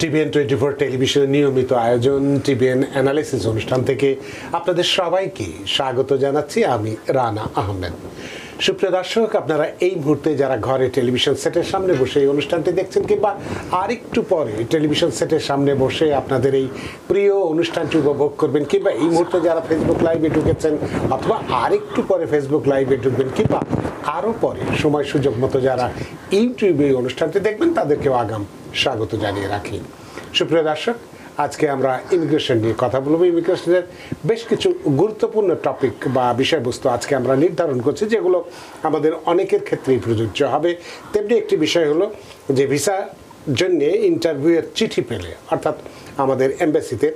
TBN 24 টেলিভিশনের নিয়মিত আয়োজন টিবিএন অ্যানালিসিস অনুষ্ঠান থেকে আপনাদের সবাইকে স্বাগত জানাচ্ছি। আমি রানা আহমেদ। সুপ্রিয় দর্শক, আপনারা এই মুহূর্তে যারা ঘরে টেলিভিশন সেটের সামনে বসে এই অনুষ্ঠানটি দেখছেন কিংবা আরেকটু পরে টেলিভিশন সেটের সামনে বসে আপনাদের এই প্রিয় অনুষ্ঠানটি উপভোগ করবেন, কিংবা এই মুহূর্তে যারা ফেসবুক লাইভে ঢুকেছেন অথবা আরেকটু পরে ফেসবুক লাইভে ঢুকবেন, কিংবা আরও পরে সময় সুযোগ মতো যারা ইউটিউবে এই অনুষ্ঠানটি দেখবেন তাদেরকেও আগাম স্বাগত জানিয়ে রাখি। সুপ্রিয় দর্শক, আজকে আমরা ইমিগ্রেশন নিয়ে কথা বলবো। ইমিগ্রেশনের বেশ কিছু গুরুত্বপূর্ণ টপিক বা বিষয়বস্তু আজকে আমরা নির্ধারণ করছি, যেগুলো আমাদের অনেকের ক্ষেত্রেই প্রযোজ্য হবে। তেমনি একটি বিষয় হলো যে ভিসার জন্যে ইন্টারভিউয়ের চিঠি পেলে, অর্থাৎ আমাদের এমবাসিতে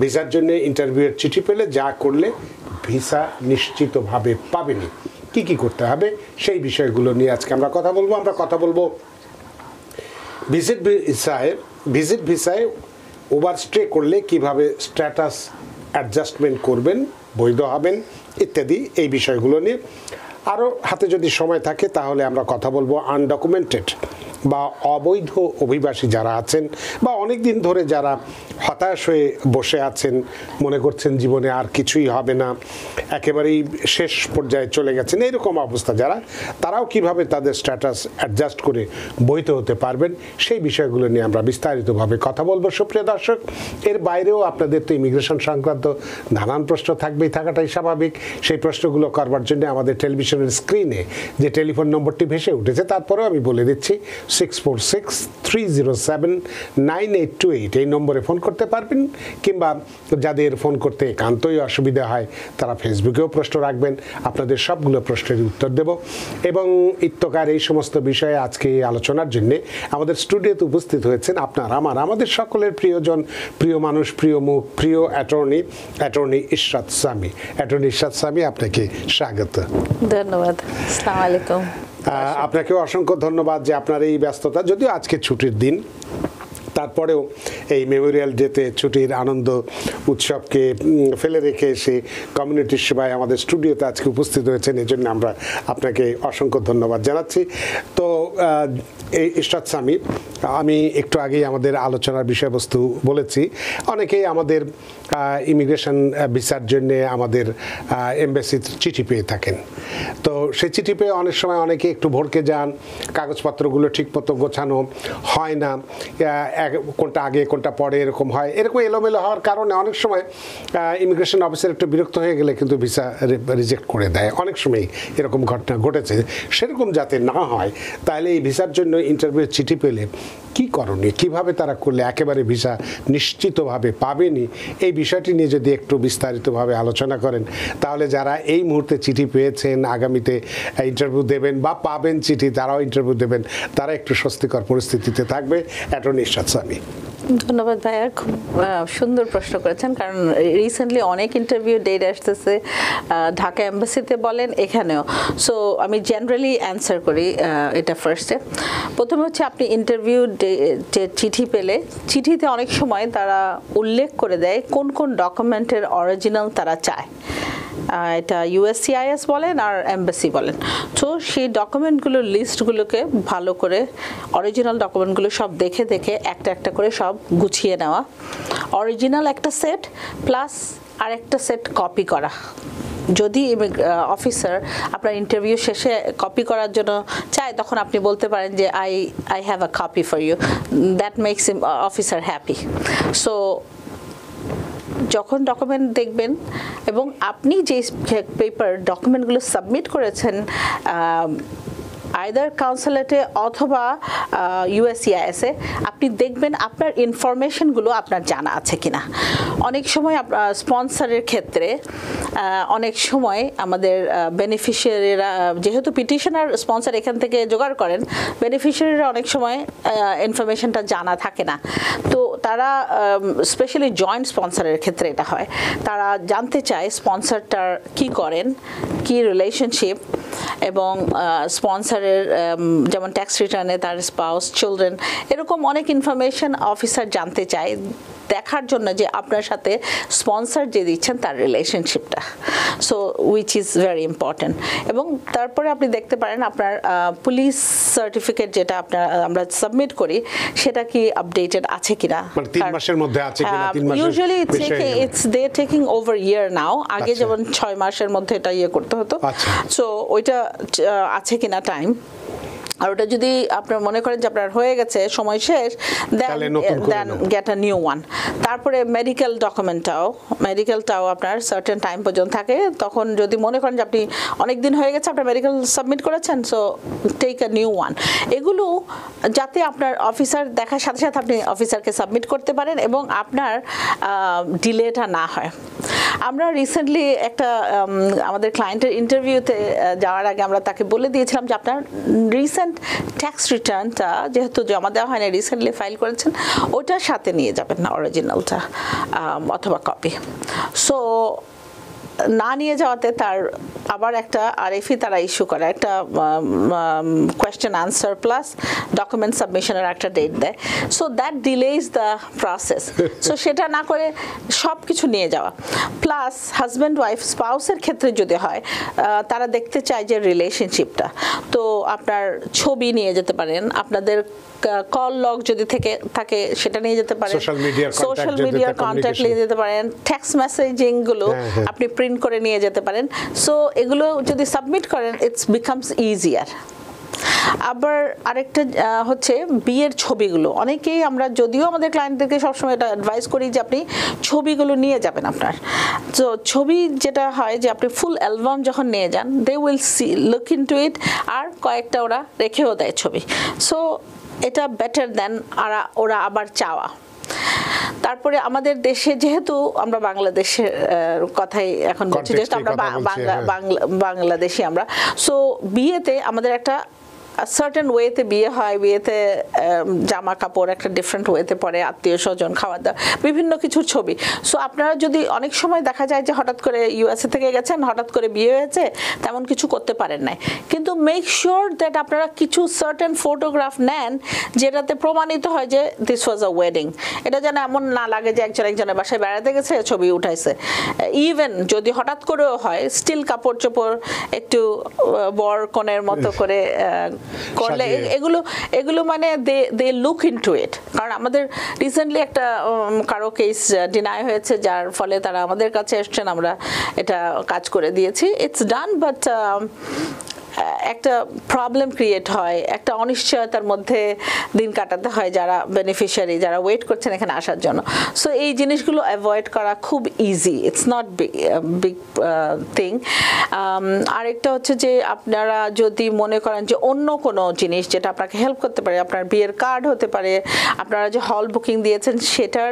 ভিসার জন্য ইন্টারভিউয়ের চিঠি পেলে যা করলে ভিসা নিশ্চিতভাবে পাবেনি, কি কি করতে হবে, সেই বিষয়গুলো নিয়ে আজকে আমরা কথা বলবো। আমরা কথা বলবো ভিজিট ভিসায় ওভারস্টে করলে কিভাবে স্ট্যাটাস অ্যাডজাস্টমেন্ট করবেন, বৈধ হবেন ইত্যাদি, এই বিষয়গুলো নিয়ে। আরও হাতে যদি সময় থাকে তাহলে আমরা কথা বলবো আনডকুমেন্টেড বা অবৈধ অভিবাসী যারা আছেন বা অনেক দিন ধরে যারা হতাশ হয়ে বসে আছেন, মনে করছেন জীবনে আর কিছুই হবে না, একেবারেই শেষ পর্যায়ে চলে গেছেন, এইরকম অবস্থা যারা, তারাও কিভাবে তাদের স্ট্যাটাস অ্যাডজাস্ট করে বৈধ হতে পারবেন, সেই বিষয়গুলো নিয়ে আমরা বিস্তারিতভাবে কথা বলবো। সুপ্রিয় দর্শক, এর বাইরেও আপনাদের তো ইমিগ্রেশন সংক্রান্ত নানান প্রশ্ন থাকবেই, থাকাটাই স্বাভাবিক। সেই প্রশ্নগুলো করবার জন্য আমাদের টেলিভিশনের স্ক্রিনে যে টেলিফোন নম্বরটি ভেসে উঠেছে, তারপরেও আমি বলে দিচ্ছি 646-307-9828 এই নম্বরে ফোন করতে পারবেন, কিংবা যাদের ফোন করতে একান্তই অসুবিধা হয় তারা ফেসবুকেও প্রশ্ন রাখবেন, আপনাদের সবগুলো প্রশ্নের উত্তর দেব। এবং ইত্যকার এই সমস্ত বিষয়ে আজকে আলোচনার জন্য আমাদের স্টুডিওতে উপস্থিত হয়েছেন আমাদের সকলের প্রিয়জন, প্রিয় মানুষ, প্রিয় মুখ, প্রিয় অ্যাটর্নি ইশরাত সামি। অ্যাটর্নি ইশরাত সামি, আপনাকে স্বাগত। ধন্যবাদ। আসসালামু আলাইকুম। আপনাকেও অসংখ্য ধন্যবাদ যে আপনার এই ব্যস্ততা, যদিও আজকে ছুটির দিন, তারপরেও এই মেমোরিয়াল ডেতে ছুটির আনন্দ উৎসবকে ফেলে রেখে এসে কমিউনিটির সেবায় আমাদের স্টুডিওতে আজকে উপস্থিত হয়েছেন, এই জন্য আমরা আপনাকে অসংখ্য ধন্যবাদ জানাচ্ছি। তো এই ইশরাত সামি, আমি একটু আগেই আমাদের আলোচনার বিষয়বস্তু বলেছি, অনেকেই আমাদের ইমিগ্রেশন ভিসার জন্য আমাদের এমবাসির চিঠি পেয়ে থাকেন। তো সেই চিঠি পেয়ে অনেক সময় অনেকে একটু ভড়কে যান, কাগজপত্রগুলো ঠিকমতো গোছানো হয় না, কোনটা আগে কোনটা পরে এরকম হয়। এরকম এলোমেলো হওয়ার কারণে অনেক সময় ইমিগ্রেশন অফিসার একটু বিরক্ত হয়ে গেলে কিন্তু ভিসা রিজেক্ট করে দেয়। অনেক সময় এরকম ঘটনা ঘটেছে। সেরকম যাতে না হয়, তাহলে এই ভিসার জন্য ইন্টারভিউ চিঠি পেলে কি করণীয়, কিভাবে তারা করলে একেবারে ভিসা নিশ্চিতভাবে পাবেনি, এই বিষয়টি নিয়ে যদি একটু বিস্তারিতভাবে আলোচনা করেন, তাহলে যারা এই মুহূর্তে চিঠি পেয়েছেন, আগামীতে ইন্টারভিউ দেবেন বা পাবেন চিঠি, তারাও ইন্টারভিউ দেবেন, তারা একটু স্বস্তিকর পরিস্থিতিতে থাকবে। অ্যাটর্নি ইশরাত সামি। ধন্যবাদ ভাইয়া, খুব সুন্দর প্রশ্ন করেছেন। কারণ রিসেন্টলি অনেক ইন্টারভিউ ডেট আসতেছে, ঢাকা এম্বাসিতে বলেন, এখানেও। সো আমি জেনারেলি অ্যান্সার করি এটা ফার্স্টে। প্রথমে হচ্ছে আপনি ইন্টারভিউ চিঠি পেলে, চিঠিতে অনেক সময় তারা উল্লেখ করে দেয় কোন কোন ডকুমেন্টের অরিজিনাল তারা চায়। এটা USCIS বলেন আর এমবাসি বলেন। তো সেই ডকুমেন্টগুলোর লিস্টগুলোকে ভালো করে, অরিজিনাল ডকুমেন্টগুলো সব দেখে দেখে একটা একটা করে সব গুছিয়ে নেওয়া, অরিজিনাল একটা সেট প্লাস আরেকটা সেট কপি করা। যদি অফিসার আপনার ইন্টারভিউ শেষে কপি করার জন্য চায়, তখন আপনি বলতে পারেন যে I have a copy for you, that makes officer happy. So যখন ডকুমেন্ট দেখবেন এবং আপনি যে পেপার ডকুমেন্টগুলো সাবমিট করেছেন আইদার কাউন্সিলেটে অথবা USCIS-এ, আপনি দেখবেন আপনার ইনফরমেশনগুলো আপনার জানা আছে কিনা। অনেক সময় স্পন্সরের ক্ষেত্রে অনেক সময় আমাদের বেনিফিশিয়ারিরা, যেহেতু পিটিশনার স্পন্সর এখান থেকে জোগাড় করেন, বেনিফিশিয়ারিরা অনেক সময় ইনফরমেশনটা জানা থাকে না। তো তারা স্পেশালি জয়েন্ট স্পন্সরের ক্ষেত্রে এটা হয়, তারা জানতে চায় স্পন্সরটার কি করেন, কি রিলেশনশিপ, এবং স্পন্সর অফিসারের যেমন ট্যাক্স রিটার্নে তার স্পাউস, চিলড্রেন, এরকম অনেক ইনফরমেশন অফিসার জানতে চায় দেখার জন্য যে আপনার সাথে স্পন্সর যে দিচ্ছেন তার রিলেশনশিপটা, so which is very important. এবং তারপরে আপনি দেখতে পারেন আপনার পুলিশ সার্টিফিকেট যেটা আমরা সাবমিট করি সেটা কি আপডেটেড আছে কিনা, মানে 3 মাসের মধ্যে আছে কিনা, 3 মাসের usually it's they taking over year now, আগে আচ্ছা। যেমন 6 মাসের মধ্যে এটা করতে হতো, আচ্ছা। সো ওইটা আছে কিনা টাইম। আর ওটা যদি আপনার মনে করেন যে আপনার হয়ে গেছে সময় শেষ, দেন গেট আ নিউ ওয়ান। তারপরে মেডিকেলটাও আপনার সার্টেন টাইম পর্যন্ত থাকে, তখন যদি মনে করেন যে আপনি অনেক দিন হয়ে গেছে আপনার মেডিকেল সাবমিট করেছেন, so take a new one. এগুলো যাতে আপনার অফিসার দেখার সাথে সাথে আপনি অফিসারকে সাবমিট করতে পারেন এবং আপনার ডিলেটা না হয়। আমরা রিসেন্টলি একটা আমাদের ক্লায়েন্টের ইন্টারভিউতে যাওয়ার আগে আমরা তাকে বলে দিয়েছিলাম যে আপনার রিসেন্ট ট্যাক্স রিটার্নটা যেহেতু জমা দেওয়া হয় না, রিসেন্টলি ফাইল করেছেন, ওটার সাথে নিয়ে যাবেন না অরিজিনালটা অথবা কপি। সো না নিয়ে যাওয়াতে তার আবার একটা আরএফই তারা ইস্যু করে, একটা কোয়েশ্চেন আনসার প্লাস ডকুমেন্ট সাবমিশনের একটা ডেট দেয়, so that delays the process. So সেটা না করে সব কিছু নিয়ে যাওয়া, প্লাস হাজব্যান্ড ওয়াইফ স্পাউসের ক্ষেত্রে যদি হয় তারা দেখতে চায় যে রিলেশনশিপটা, তো আপনার ছবি নিয়ে যেতে পারেন, আপনাদের কল লগ যদি থাকে সেটা নিয়ে যেতে পারেন, সোশ্যাল মিডিয়ার কন্ট্যাক্ট নিয়ে যেতে পারেন, টেক্সট মেসেজিং গুলো আপনি প্রিন্ট করে নিয়ে যেতে পারেন। সো এগুলো যদি সাবমিট করেন ইটস বিকামস ইজিয়ার। আবার আরেকটা হচ্ছে বিয়ের ছবিগুলো, অনেকেই আমরা যদিও আমাদের ক্লায়েন্টদেরকে সবসময় এটা অ্যাডভাইস করি যে আপনি ছবিগুলো নিয়ে যাবেন আপনার। তো ছবি যেটা হয় যে আপনি ফুল অ্যালবাম যখন নিয়ে যান, they will see look into it, আর কয়েকটা ওরা রেখেও দেয় ছবি, সো এটা বেটার দেন ওরা আবার চাওয়া। তারপরে আমাদের দেশে যেহেতু আমরা বাংলাদেশের কথাই এখন বলছি, যেহেতু আমরা বাংলাদেশি আমরা, সো বিয়েতে আমাদের একটা সার্টেন ওয়েতে বিয়ে হয়, বিয়েতে জামা কাপড় একটা ডিফারেন্ট ওয়েতে পরে, আত্মীয় স্বজন, খাওয়া দাওয়া, বিভিন্ন কিছুর ছবি। সো আপনারা যদি অনেক সময় দেখা যায় যে হঠাৎ করে ইউএসএ থেকে গেছেন, হঠাৎ করে বিয়ে হয়েছে, তেমন কিছু করতে পারেন নাই, কিন্তু মেক শিওর দ্যাট আপনারা কিছু সার্টেন ফটোগ্রাফ নেন যেটাতে প্রমাণিত হয় যে দিস ওয়াজ আ ওয়েডিং। এটা যেন এমন না লাগে যে একজনের বাসায় বেড়াতে গেছে ছবি উঠাইছে। ইভেন যদি হঠাৎ করেও হয়, স্টিল কাপড় চোপড় একটু বর কনের মতো করে করলে এগুলো মানে দে লুক ইনটু ইট। কারণ আমাদের রিসেন্টলি একটা কারো কেস ডিনাই হয়েছে, যার ফলে তারা আমাদের কাছে এসছেন, আমরা এটা কাজ করে দিয়েছি, ইটস ডান, বাট একটা প্রবলেম ক্রিয়েট হয়, একটা অনিশ্চয়তার মধ্যে দিন কাটাতে হয় যারা বেনিফিশিয়ারি, যারা ওয়েট করছেন এখানে আসার জন্য। সো এই জিনিসগুলো অ্যাভয়েড করা খুব easy, it's not big thing. আরেকটা হচ্ছে যে আপনারা যদি মনে করেন যে অন্য কোনো জিনিস যেটা আপনাকে হেল্প করতে পারে, আপনার বিয়ের কার্ড হতে পারে, আপনারা যে হল বুকিং দিয়েছেন সেটার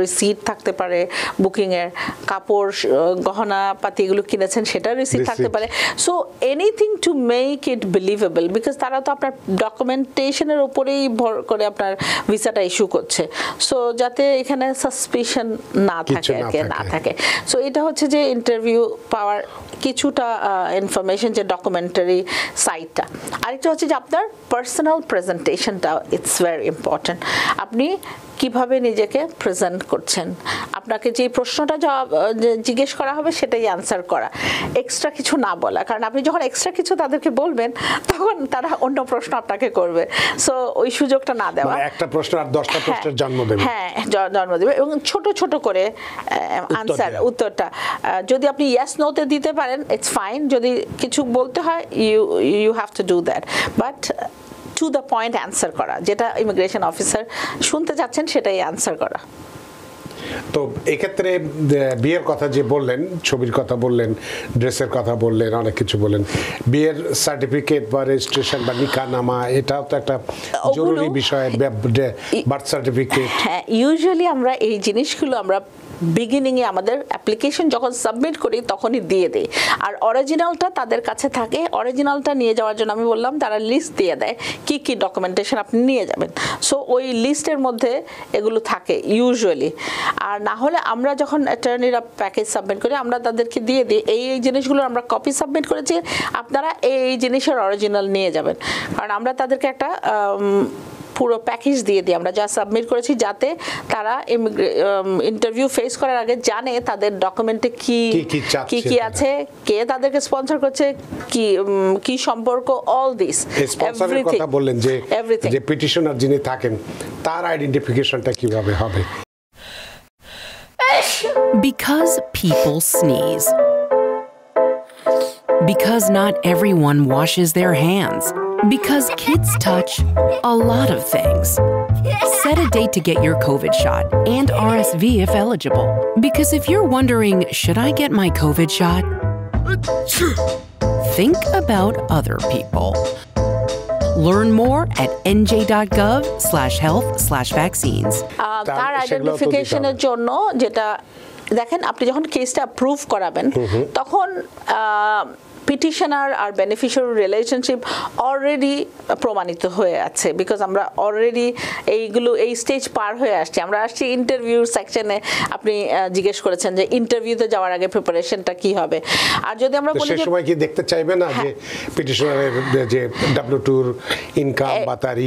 রিসিট থাকতে পারে, বুকিংয়ের কাপড় গহনা পাতি এগুলো কিনেছেন সেটার রিসিট থাকতে পারে। So anything to make it believable, because তারা তো আপনার ডকুমেন্টেশনের উপরেই ভর করে আপনার ভিসাটা ইস্যু করছে, সো যাতে এখানে সাসপিশন না থাকে আর কি, না থাকে। সো এটা হচ্ছে যে ইন্টারভিউ পাওয়ার কিছুটা ইনফরমেশন, যে ডকুমেন্টারি সাইটটা। আরেকটা হচ্ছে যে আপনার পার্সোনাল প্রেজেন্টেশনটা, ইটস ভেরি ইম্পর্টেন্ট। আপনি কিভাবে নিজেকে প্রেজেন্ট করছেন, আপনাকে যে প্রশ্নটা জিজ্ঞেস করা হবে সেটাই আনসার করা, এক্সট্রা কিছু না বলা। কারণ আপনি যখন এক্সট্রা কিছু তাদেরকে বলবেন তখন তারা অন্য প্রশ্ন আপনাকে করবে, সো ওই সুযোগটা না দেওয়া। একটা প্রশ্ন আর 10টা প্রশ্নের জন্ম দেবে, হ্যাঁ জন্ম দেবে। এবং ছোট ছোট করে আনসার, উত্তরটা যদি আপনি ইয়েস নোতে দিতে পারেন ইটস ফাইন, যদি কিছু বলতে হয় you have to do that, but to the point answer করা, যেটা ইমিগ্রেশন অফিসার শুনতে চাচ্ছেন সেটাই অ্যান্সার করা। তো এক্ষেত্রে বিয়ের কথা যে বললেন, ছবির কথা বললেন, ড্রেসের কথা বললেন, অনেক কিছু বললেন, বিয়ের সার্টিফিকেট বা রেজিস্ট্রেশন বা নিকাহনামা এটাও তো একটা জরুরি বিষয়, বার্থ সার্টিফিকেট। হ্যাঁ, ইউজুয়ালি আমরা এই জিনিসগুলো আমরা বিগিনিংয়ে আমাদের অ্যাপ্লিকেশন যখন সাবমিট করি তখনই দিয়ে দেয়, আর অরিজিনালটা তাদের কাছে থাকে। অরিজিনালটা নিয়ে যাওয়ার জন্য আমি বললাম তারা লিস্ট দিয়ে দেয় কি কি ডকুমেন্টেশন আপনি নিয়ে যাবেন, সো ওই লিস্টের মধ্যে এগুলো থাকে ইউজুয়ালি। আর না হলে আমরা যখন অ্যাটর্নিরা প্যাকেজ সাবমিট করি আমরা তাদেরকে দিয়ে দিই এই জিনিসগুলো আমরা কপি সাবমিট করেছি, আপনারা এই জিনিসের অরিজিনাল নিয়ে যাবেন। কারণ আমরা তাদেরকে একটা পুরো প্যাকেজ দিয়ে দিই আমরা যা সাবমিট করেছি, যাতে তারা ইন্টারভিউ ফেস করার আগে জানে তাদের ডকুমেন্টে কি কি আছে, কে তাদেরকে স্পন্সর করছে, কি সম্পর্ক, অল দিস স্পন্সরের কথা বললেন যে পিটিশনার যিনি থাকেন তার আইডেন্টিফিকেশনটা কিভাবে হবে? Because people sneeze. Because not everyone washes their hands. Because kids touch a lot of things. Set a date to get your COVID shot and RSV if eligible. Because if you're wondering, should I get my COVID shot? Think about other people. Learn more at nj.gov/health/vaccines. তার আইডেন্টিফিকেশনের জন্য যেটা দেখেন, আপনি যখন কেসটা approve করাবেন তখন petitioner আর beneficiary relationship already প্রমাণিত হয়ে আছে, বিকজ আমরা অলরেডি এই স্টেজ পার হয়ে আসছি। আমরা আসছি ইন্টারভিউ সেকশনে, আপনি জিজ্ঞেস করেছেন যে ইন্টারভিউতে যাওয়ার আগে প্রিপারেশনটা কি হবে। আর যদি আমরা বলি সেই সময় কি দেখতে চাইবে না যে পিটিশনারের যে W2 ইনকাম বা তার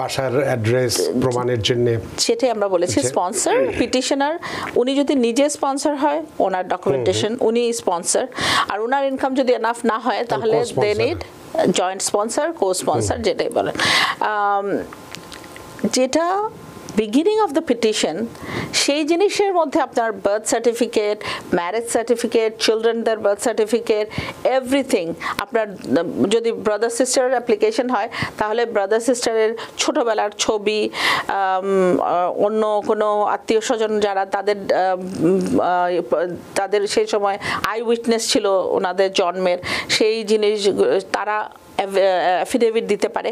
বাসার অ্যাড্রেস প্রমাণের জন্য, সেটাই আমরা বলেছি স্পন্সর পিটিশনার উনি যদি নিজে স্পন্সর হয়, ওনার ডকুমেন্টেশন উনি স্পন্সর, আর ওনার ইনকাম যদি এনাফ না হয় তাহলে they need joint sponsor, co sponsor যেটাই বলেন। যেটা বিগিনিং অফ দ্য পিটিশন, সেই জিনিসের মধ্যে আপনার বার্থ সার্টিফিকেট, ম্যারেজ সার্টিফিকেট, চিলড্রেনদের বার্থ সার্টিফিকেট, এভরিথিং। আপনার যদি ব্রাদার সিস্টারের অ্যাপ্লিকেশন হয় তাহলে ব্রাদার সিস্টারের ছোটোবেলার ছবি, অন্য কোনো আত্মীয় স্বজন যারা তাদের সেই সময় আই উইটনেস ছিল ওনাদের জন্মের, সেই জিনিস তারা অ্যাফিডেভিট দিতে পারে।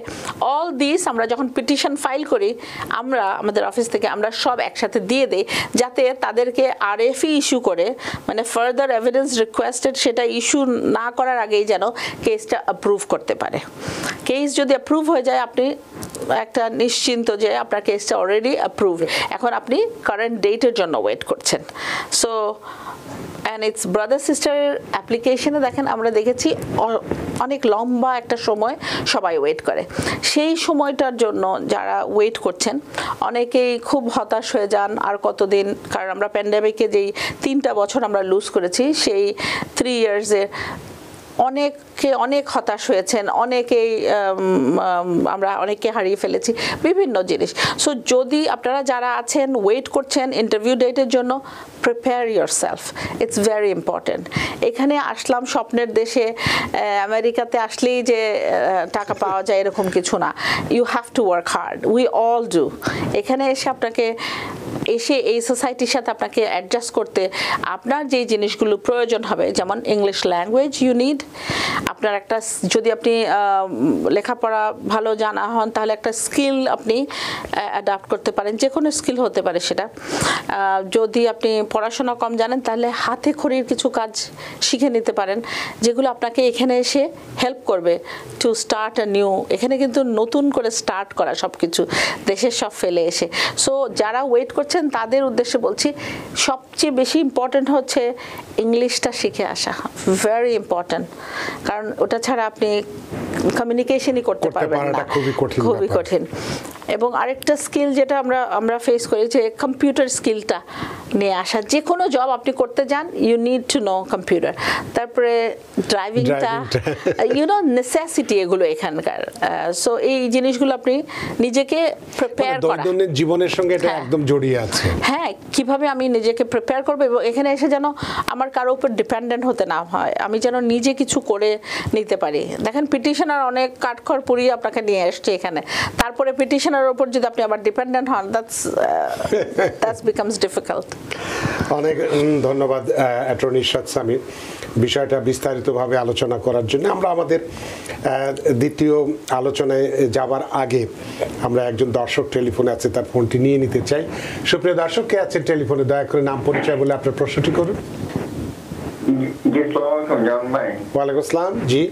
অল দিস আমরা যখন পিটিশন ফাইল করি আমরা আমাদের অফিস থেকে আমরা সব একসাথে দিয়ে দিই, যাতে তাদেরকে RFE ইস্যু করে, মানে ফার্দার এভিডেন্স রিকোয়েস্টেড, সেটা ইস্যু না করার আগেই যেন কেসটা অ্যাপ্রুভ করতে পারে। কেস যদি অ্যাপ্রুভ হয়ে যায় আপনি একটা নিশ্চিন্ত যে আপনার কেসটা অলরেডি অ্যাপ্রুভ, এখন আপনি কারেন্ট ডেটের জন্য ওয়েট করছেন। সো অ্যান্ড ইটস ব্রাদার সিস্টারের অ্যাপ্লিকেশনে দেখেন আমরা দেখেছি অনেক লম্বা একটা সময় সবাই ওয়েট করে। সেই সময়টার জন্য যারা ওয়েট করছেন অনেকেই খুব হতাশ হয়ে যান, আর কতদিন, কারণ আমরা প্যান্ডেমিকে যেই 3টা বছর আমরা লুজ করেছি, সেই 3 ইয়ার্সে অনেক হতাশ হয়েছেন, আমরা অনেককে হারিয়ে ফেলেছি বিভিন্ন জিনিস। সো যদি আপনারা যারা আছেন ওয়েট করছেন ইন্টারভিউ ডেটের জন্য, prepare yourself, it's very important. এখানে আসলাম স্বপ্নের দেশে, আমেরিকাতে আসলেই যে টাকা পাওয়া যায় এরকম কিছু না। You have to work hard, we all do. এখানে এসে এই সোসাইটির সাথে আপনাকে অ্যাডজাস্ট করতে আপনার যেই জিনিসগুলো প্রয়োজন হবে, যেমন ইংলিশ ল্যাঙ্গুয়েজ ইউ নিড, আপনার একটা, যদি আপনি লেখাপড়া ভালো জানা হন তাহলে একটা স্কিল আপনি অ্যাডাপ্ট করতে পারেন, যে কোনো স্কিল হতে পারে সেটা। যদি আপনি পড়াশোনা কম জানেন তাহলে হাতে খড়ির কিছু কাজ শিখে নিতে পারেন, যেগুলো আপনাকে এখানে এসে হেল্প করবে টু স্টার্ট আ নিউ। এখানে কিন্তু নতুন করে স্টার্ট করা সব কিছু, দেশের সব ফেলে এসে। সো যারা ওয়েট করছেন তাদের উদ্দেশ্যে বলছি, সবচেয়ে বেশি ইম্পর্টেন্ট হচ্ছে ইংলিশটা শিখে আসা, ভেরি ইম্পর্টেন্ট। কারণ ওটা ছাড়া আপনি কমিউনিকেশনই করতে পারবেন না, খুবই কঠিন। এবং আরেকটা স্কিল যেটা আমরা ফেস করি, যে কম্পিউটার স্কিলটা নিয়ে আসা। যে কোনো জব আপনি করতে যান, you need to know computer. তারপরে ড্রাইভিংটা নেসেসিটি, এগুলো এখানকার। সো এই জিনিসগুলো আপনি নিজেকে প্রিপেয়ার করা, দৈনন্দিন জীবনের সঙ্গে এটা একদম জড়িয়ে আছে। হ্যাঁ, কিভাবে আমি নিজেকে প্রিপেয়ার করবো এবং এখানে এসে যেন আমার কারো উপর ডিপেন্ডেন্ট হতে না হয়, আমি যেন নিজে কিছু করে নিতে পারি। দেখেন পিটিশনার অনেক কাঠখড় পুড়িয়ে আপনাকে নিয়ে আসছে এখানে, তারপরে পিটিশনার উপর যদি আপনি আবার ডিপেন্ডেন্ট হন, দ্যাটস বিকামস ডিফিকাল্ট। অনেক ধন্যবাদ অ্যাটর্নি ইরশাদ সামি বিষয়টা বিস্তারিতভাবে আলোচনা করার জন্য। আমরা আমাদের দ্বিতীয় আলোচনায় যাবার আগে আমরা একজন দর্শক টেলিফোনে আছে, তার ফোনটি নিয়ে নিতে চাই। সুপ্রিয় দর্শক, কে আছেন টেলিফোনে? দয়া করে নাম পরিচয় বলে আপনার প্রশ্নটি করুন। ওয়ালাইকুম আসসালাম। জি,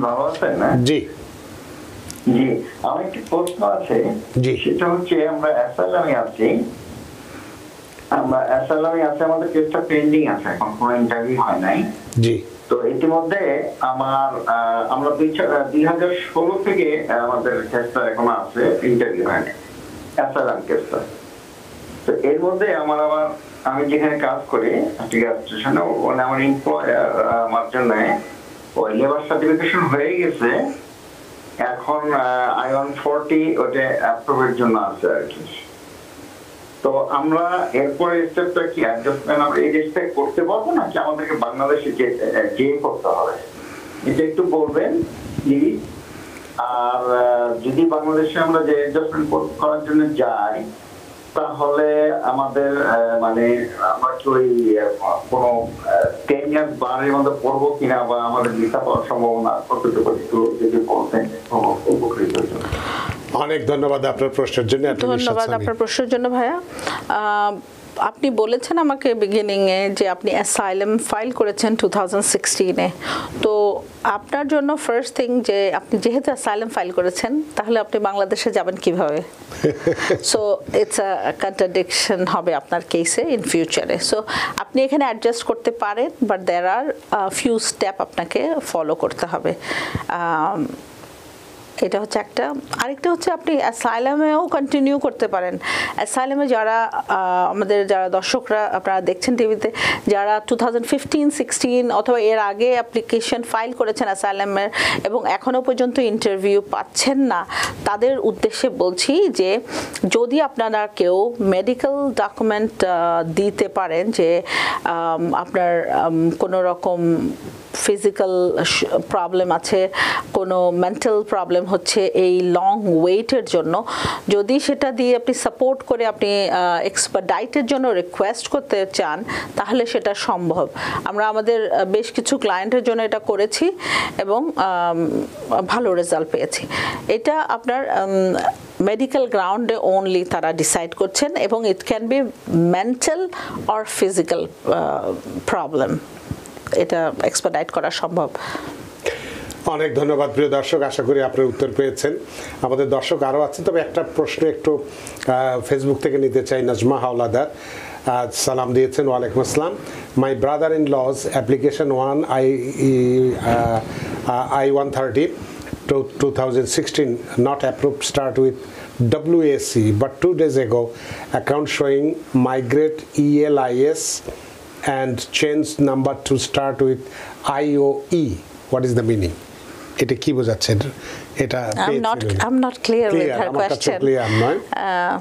ভালো আছেন না? জি জি, আমার একটি প্রশ্ন আছে। জি, সেটা হচ্ছে আমরা অ্যাসাইলামে আছি, আমরা অ্যাসাইলামে আছে, আমাদের কেসটা পেন্ডিং আছে, এখন কোনো ইন্টারভিউ হয় নাই। জি। তো ইতিমধ্যে আমরা 2016 থেকে আমাদের কেসটা এখন আছে, ইন্টারভিউ হয় নাই অ্যাসাইলাম কেসটা। তো এর মধ্যে আমি যেখানে কাজ করি স্টেশনে, ওখানে আমার এমপ্লয়ার আমার জন্য ওই লেবার সার্টিফিকেশন হয়ে গেছে, এখন I-140 ওটা অ্যাপ্রুভের জন্য আছে আর কি। তো আমরা এরপরে স্টেপটা কি অ্যাডজাস্টমেন্ট আমরা এই স্টেপ করতে পারবো নাকি আমাদেরকে বাংলাদেশে যে করতে হবে, এটা একটু বলবেন প্লিজ। আর যদি বাংলাদেশে আমরা যে অ্যাডজাস্টমেন্ট করার জন্য যাই, তাহলে আমাদের মানে আমরা কি ওই কোনো 10 ইয়ার্স বারের মধ্যে পড়বো কিনা, বা আমাদের ভিসা পাওয়ার সম্ভাবনা কতটুকু একটু যদি বলতেন উপকৃত হতো। অনেক ধন্যবাদ আপনার প্রশ্নের জন্য। ধন্যবাদ আপনার প্রশ্নের জন্য ভাইয়া। আপনি বলেছেন আমাকে বিগিনিংয়ে যে আপনি অ্যাসাইলাম ফাইল করেছেন 2016-এ। তো আপনার জন্য ফার্স্ট থিং যে আপনি যেহেতু অ্যাসাইলাম ফাইল করেছেন, তাহলে আপনি বাংলাদেশে যাবেন কিভাবে? সো ইটস আ কন্ট্রাডিকশন হবে আপনার কেসে ইন ফিউচারে। সো আপনি এখানে অ্যাডজাস্ট করতে পারেন, but there are few step আপনাকে ফলো করতে হবে। এটা হচ্ছে একটা। আরেকটা হচ্ছে আপনি অ্যাসাইলামেও কন্টিনিউ করতে পারেন। অ্যাসাইলামে যারা আমাদের যারা দর্শকরা আপনারা দেখছেন টিভিতে, যারা 2015-16 অথবা এর আগে অ্যাপ্লিকেশন ফাইল করেছেন অ্যাসাইলামের এবং এখনও পর্যন্ত ইন্টারভিউ পাচ্ছেন না, তাদের উদ্দেশ্যে বলছি যে যদি আপনারা কেউ মেডিকেল ডকুমেন্ট দিতে পারেন যে আপনার কোনো রকম ফিজিক্যাল প্রবলেম আছে, কোনো মেন্টাল প্রবলেম হচ্ছে এই লং ওয়েটের জন্য, যদি সেটা দিয়ে আপনি সাপোর্ট করে আপনি এক্সপারডাইটের জন্য রিকোয়েস্ট করতে চান, তাহলে সেটা সম্ভব। আমরা আমাদের বেশ কিছু ক্লায়েন্টের জন্য এটা করেছি এবং ভালো রেজাল্ট পেয়েছি। এটা আপনার মেডিকেল গ্রাউন্ডে অনলি তারা ডিসাইড করছেন, এবং it can be mental or physical problem, এটা এক্সপারডাইট করা সম্ভব। অনেক ধন্যবাদ প্রিয় দর্শক, আশা করি আপনার উত্তর পেয়েছেন। আমাদের দর্শক আরও আছে, তবে একটা প্রশ্ন একটু ফেসবুক থেকে নিতে চাই। নাজমা হাওলাদার সালাম দিয়েছেন, ওয়ালাইকুম আসসালাম। My brother in lodge application 1 I-130 2016 not approved, start with WAC, but 2 days ago account showing migrate ELIS and change number to start with IOE. What is the meaning? এটা কি বোঝাচ্ছে? এটা I'm not clear with her question.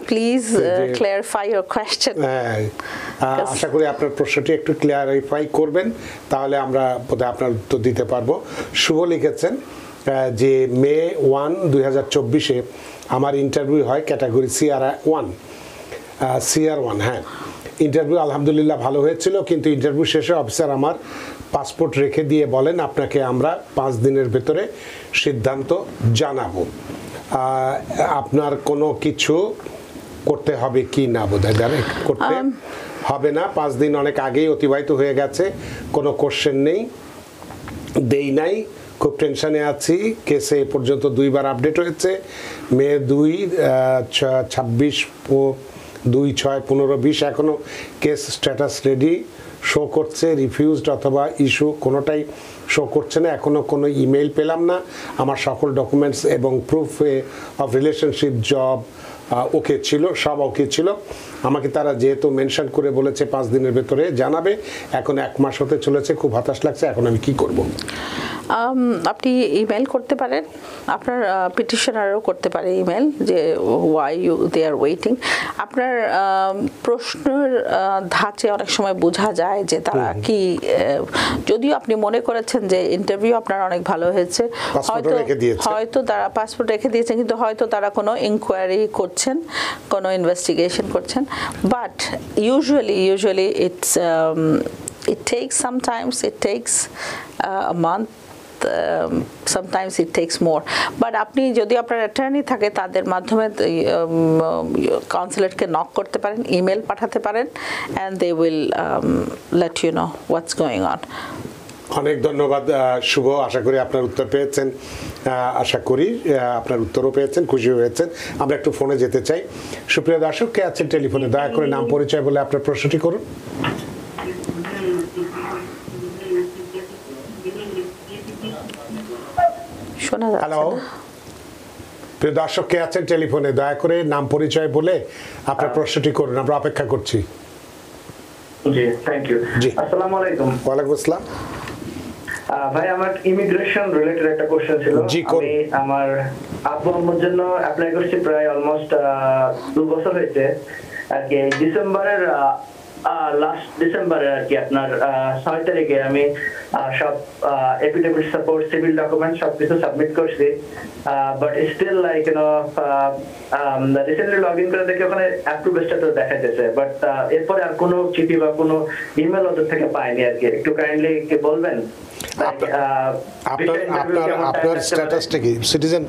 Please clarify your question. আশা করি আপনার প্রশ্নটি একটু clarify করবেন, তাহলে আমরা বোধহয় আপনার উত্তর দিতে পারবো। শুভ লিখেছেন যে মে 1, 2024-এ আমার ইন্টারভিউ হয় ক্যাটাগরি CR1। হ্যাঁ, ইন্টারভিউ আলহামদুলিল্লাহ ভালো হয়েছিল, কিন্তু ইন্টারভিউ শেষে অফিসার আমার পাসপোর্ট রেখে দিয়ে বলেন আপনাকে আমরা 5 দিনের ভেতরে সিদ্ধান্ত জানাবো। আপনার কোনো কিছু করতে হবে কি না? বোধহয় করতে হবে না, 5 দিন অনেক আগেই অতিবাহিত হয়ে গেছে, কোনো কোশ্চেন নেই, দেই নাই, খুব টেনশনে আছি। কেসে এ পর্যন্ত 2বার আপডেট হয়েছে। মে 2, 26, 2, 6, 15, 20 এখনও কেস স্ট্যাটাস রেডি শো করছে, রিফিউজড অথবা ইস্যু কোনোটাই শো করছে না। এখনও কোনো ইমেল পেলাম না। আমার সকল ডকুমেন্টস এবং proof of relationship, job okay ছিল, সব ওকে ছিল। আমাকে তারা যেহেতু মেনশন করে বলেছে 5 দিনের ভেতরে জানাবে, এখন 1 মাস হতে চলেছে, খুব হতাশ লাগছে। এখন আমি কি করব? আপনি ইমেল করতে পারেন, আপনার পিটিশনারও করতে পারে ইমেল যে why you they are waiting. আপনার প্রশ্নের ধাঁচে অনেক সময় বোঝা যায় যে তারা কি, যদিও আপনি মনে করেছেন যে ইন্টারভিউ আপনার অনেক ভালো হয়েছে, হয়তো তারা পাসপোর্ট রেখে দিয়েছেন, কিন্তু হয়তো তারা কোনো ইনকোয়ারি করছেন, কোনো ইনভেস্টিগেশন করছেন। But usually it takes a month, sometimes it takes more. But আপনি যদি আপনার অ্যাটর্নি থাকে, তাদের মাধ্যমে কনসুলেটকে নক করতে পারেন, ইমেল পাঠাতে পারেন, and they will let you know what's going on. অনেক ধন্যবাদ শুভ, আশা করি আপনার উত্তর পেয়েছেন, আশা করি আপনার উত্তরও পেয়েছেন, খুশি হয়েছেন। আমরা একটু ফোনে যেতে চাই। সুপ্রিয় দর্শক, কে আছেন টেলিফোনে? দয়া করে নাম পরিচয় বলে আপনার প্রশ্নটি করুন। শোনা যাচ্ছে হ্যালো, না। প্রিয় দর্শক, কে আছেন টেলিফোনে? দয়া করে নাম পরিচয় বলে আপনার প্রশ্নটি করুন, আমরা অপেক্ষা করছি। জি, থ্যাংক ইউ। জি। আসসালামু আলাইকুম। ওয়ালাইকুম আসসালাম। ভাই, আমার ইমিগ্রেশন রিলেটেড একটা কোশ্চেন ছিল। জি, করুন। আমি আমার আব্বু আম্মুর জন্য অ্যাপ্লাই করছি প্রায় অলমোস্ট 2 বছর হয়েছে আর কি। ডিসেম্বরের লাস্ট ডিসেম্বরে আর কি আপনার 6 তারিখে আমি সব এফিডেভিট সাপোর্ট, সিভিল ডকুমেন্ট সবকিছু সাবমিট করছি। But still like recently log in করে দেখি ওখানে অ্যাপ্রুভ স্ট্যাটাস দেখাইতেছে, বাট এরপরে আর কোনো চিঠি বা কোনো ইমেল ওদের থেকে পাইনি আর কি। একটু কাইন্ডলি কি বলবেন আপনার স্ট্যাটাসটা কি? সিটিজেন?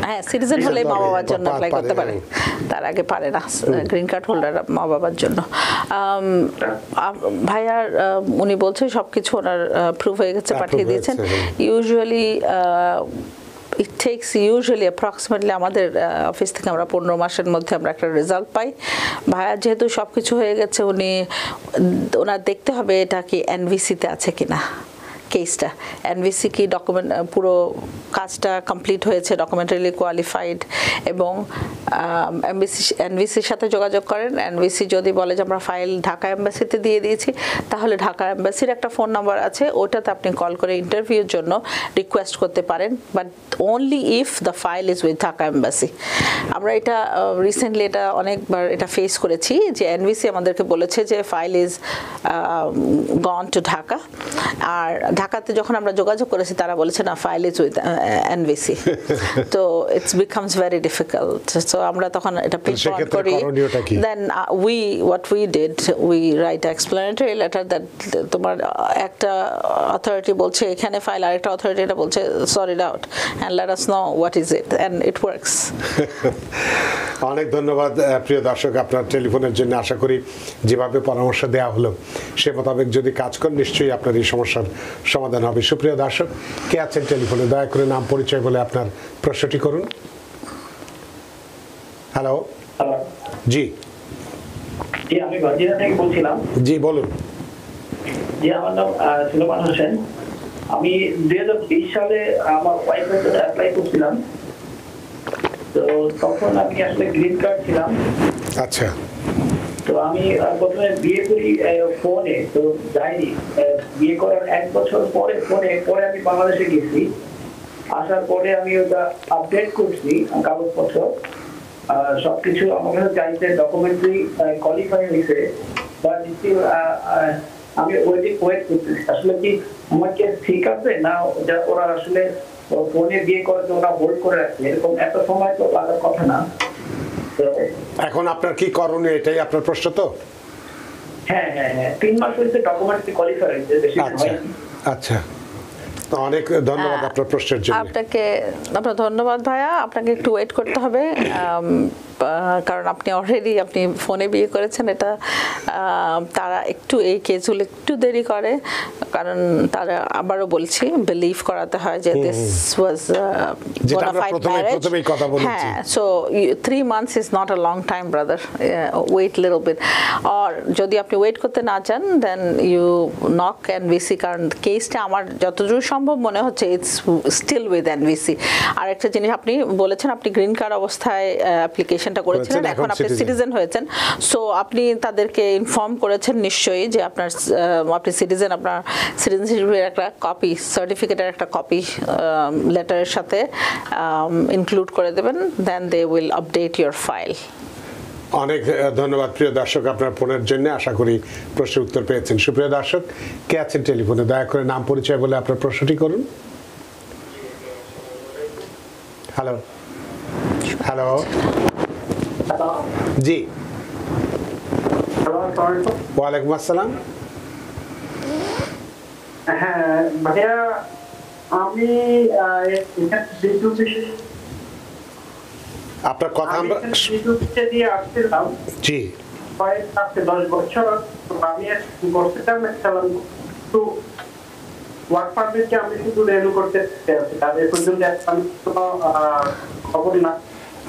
হ্যাঁ, সিটিজেন হলে মা বাবার জন্য অ্যাপ্লাই করতে পারে, তার আগে পারে না। গ্রিন কার্ড হোল্ডার মা বাবার জন্য। ভাইয়ার উনি বলছে সবকিছু ওনার প্রুফ হয়ে গেছে, পাঠিয়ে দিয়েছেন। Usually it takes usually approximately আমাদের অফিস থেকে আমরা 15 মাসের মধ্যে আমরা একটা রেজাল্ট পাই। ভাইয়া যেহেতু সব কিছু হয়ে গেছে, ওনার দেখতে হবে এটা কি এনভিসিতে আছে কিনা কেসটা। এনভিসি কি ডকুমেন্ট পুরো কাজটা কমপ্লিট হয়েছে, ডকুমেন্টারিলি কোয়ালিফাইড, এবং এনভিসির সাথে যোগাযোগ করেন। এনভিসি যদি বলে যে আমরা ফাইল ঢাকা এম্বাসিতে দিয়ে দিয়েছি, তাহলে ঢাকা এম্বাসির একটা ফোন নাম্বার আছে, ওটাতে আপনি কল করে ইন্টারভিউর জন্য রিকোয়েস্ট করতে পারেন, but only if the file is with Dhaka embassy. আমরা এটা রিসেন্টলি এটা অনেকবার এটা ফেস করেছি যে এনভিসি আমাদেরকে বলেছে যে file is gone to Dhaka, আর ঢাকাতে যখন আমরা যোগাযোগ করেছি তারা বলেছে না, ফাইল ইজ উইথ এনভিসি। তো it's becomes very difficult. So আমরা তখন এটা পিনপয়েন্ট করি। দেন what we did, we write an explanatory letter that তোমার একটা অথরিটি বলছে এখানে ফাইল, আর একটা অথরিটি এটা বলছে sort it out and let us know what is it, and it works. অনেক ধন্যবাদ প্রিয় দর্শক আপনার টেলিফোনের জন্য। আশা করি যেভাবে পরামর্শ দেওয়া হলো সে মোতাবেক যদি কাজ করেন নিশ্চয়ই আপনার এই সমস্যার সমাধান হবে। সুপ্রিয় দর্শক, কে আছেন টেলিফোনে? দয়া করে নাম পরিচয় বলে আপনার প্রশ্নটি করুন। হ্যালো। জি জি, আমি গঞ্জিয়া থেকে বলছিলাম। জি, বলুন। জি, আমার নাম সুলেমান হোসেন। আমি 2020 সালে আমার ওয়াইফের জন্য অ্যাপ্লাই করছিলাম। তো তখন আমি আসলে গ্রিন কার্ড ছিলাম। আচ্ছা। তো আমি প্রথমে বিয়ে করি ফোনে, তো যাইনি। বিয়ে করার 1 বছর পরে পরে আমি বাংলাদেশে গেছি। আসার পরে আমি ওটা আপডেট করছি কাগজপত্র, সবকিছু আমার কাছে চাইছে, ডকুমেন্টারি কোয়ালিফাই হয়েছে, বাট স্টিল আমি ওয়েট করতেছি। আসলে কি আমার কেস ঠিক আছে না ওরা আসলে ফোনে বিয়ে করে ওরা হোল্ড করে রাখছে, এরকম এত সময় তো লাগার কথা না। এখন আপনার কি করণীয়, এটাই আপনার প্রশ্ন তো? হ্যাঁ, 3 মাস হয়েছে ডকুমেন্টারি কোয়ালিফাই হয়েছে, বেশি আচ্ছা আচ্ছা, অনেক ধন্যবাদ আপনার প্রশ্নের জন্য। আপনার ধন্যবাদ ভাইয়া, আপনাকে একটু ওয়েট করতে হবে, কারণ আপনি অলরেডি আপনি ফোনে বিয়ে করেছেন। এটা তারা একটু এই কেসগুলো একটু দেরি করে, কারণ তারা আবারও বলছি বিলিভ করাতে হয় যে দিস ওয়াজ বোনাফাইড ম্যারেজ। হ্যাঁ, so 3 months is not a long time brother, wait little bit. আর যদি আপনি ওয়েট করতে না চান দেন ইউ নক এনভিসি, কারণ কেসটা আমার যতদূর সম্ভব মনে হচ্ছে ইটস স্টিল উইথ এনভিসি। আর একটা জিনিস আপনি বলেছেন, আপনি গ্রিন কার্ড অবস্থায় অ্যাপ্লিকেশনটা করেছিলেন, এখন আপনি সিটিজেন হয়েছেন, সো আপনি তাদেরকে ইনফর্ম করেছেন নিশ্চয়ই যে আপনি সিটিজেন, আপনার সিটিজেনশিপের একটা কপি, সার্টিফিকেটের একটা কপি লেটারের সাথে ইনক্লুড করে দেবেন, then they will update your file. অনেক ধন্যবাদ প্রিয় দর্শক আপনার ফোনের জন্য। আশা করি প্রশ্নের উত্তর পেয়েছেন। সুপ্রিয় দর্শক, কে আছেন টেলিফোনে? দয়া করে নাম পরিচয় বলে আপনার প্রশ্নটি করুন। হ্যালো। হ্যালো। জি, ওয়ালাইকুম আসসালাম। হ্যাঁ ভাইয়া, আমি আপনার কথা আমরা দিয়ে আসছিলাম। জি, 10 বছর আমি করছিলাম, তো ওয়ার্ক পারমিটকে আমি শুধু রেনু করতে চাচ্ছি, তাদের পর্যন্ত আমি কোনো খবর না।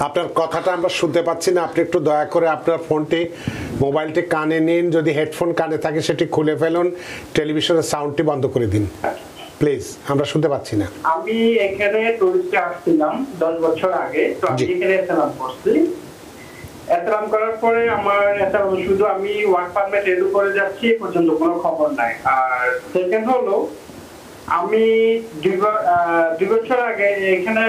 আপনার কথাটা আমরা শুনতে পাচ্ছি না, আপনি একটু দয়া করে আপনার ফোনটি মোবাইলটি কানে নিন, যদি হেডফোন কানে থাকে সেটি খুলে ফেলুন, টেলিভিশনের সাউন্ডটি বন্ধ করে দিন প্লিজ, আমরা শুনতে পাচ্ছি না। আমি এখানে টুরিস্টে আসছিলাম 10 বছর আগে, তো আমি এখানে এসলাম করছি। এসলাম করার পরে আমার এসলাম শুধু আমি ওয়ার্ক পারমিট রেডি করে যাচ্ছি, এ পর্যন্ত কোনো খবর নাই। আর সেকেন্ড হলো আমি 2 বছর আগে এখানে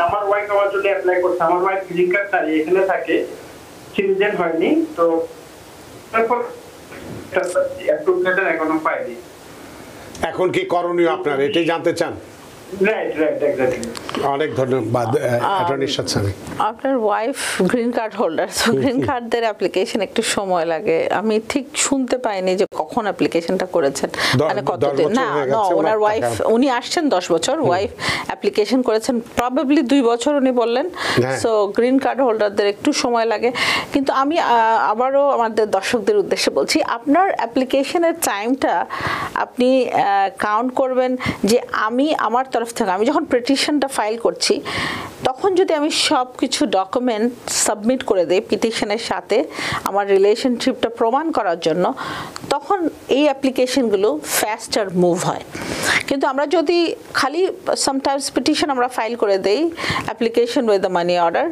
আমার ওয়াইফ আমার জন্য অ্যাপ্লাই করছে। আমার ওয়াইফ গ্রিন কার্ড তাই এখানে থাকে, সিটিজেন হয়নি, তো তারপর অ্যাপ্রুভ লেটার এখনো পাইনি। এখন কি করণীয় আপনার, এটাই জানতে চান? Right exactly. অনেক ধন্যবাদ অ্যাটর্নি সাথী। আপনার ওয়াইফ গ্রিন কার্ড হোল্ডার, তো গ্রিন কার্ডদের অ্যাপ্লিকেশন একটু সময় লাগে। আমি ঠিক শুনতে পাইনি যে কখন অ্যাপ্লিকেশনটা করেছেন, মানে কতদিন। না ওনার ওয়াইফ, উনি আসছেন 10 বছর, ওয়াইফ অ্যাপ্লিকেশন করেছেন প্রবাবলি 2 বছর উনি বললেন। সো গ্রিন কার্ড হোল্ডারদের একটু সময় লাগে। কিন্তু আমি আবারও আমাদের দর্শকদের উদ্দেশ্যে বলছি, আপনার অ্যাপ্লিকেশনের টাইমটা আপনি কাউন্ট করবেন যে আমি আমার তরফ থেকে, আমি যখন পিটিশনটা ফাইল করছি তখন যদি আমি সব কিছু ডকুমেন্ট সাবমিট করে দিই পিটিশনের সাথে আমার রিলেশনশিপটা প্রমাণ করার জন্য, তখন এই অ্যাপ্লিকেশনগুলো ফাস্টার মুভ হয়। কিন্তু আমরা যদি খালি সামটাইমস পিটিশন আমরা ফাইল করে দেই, application with the money order,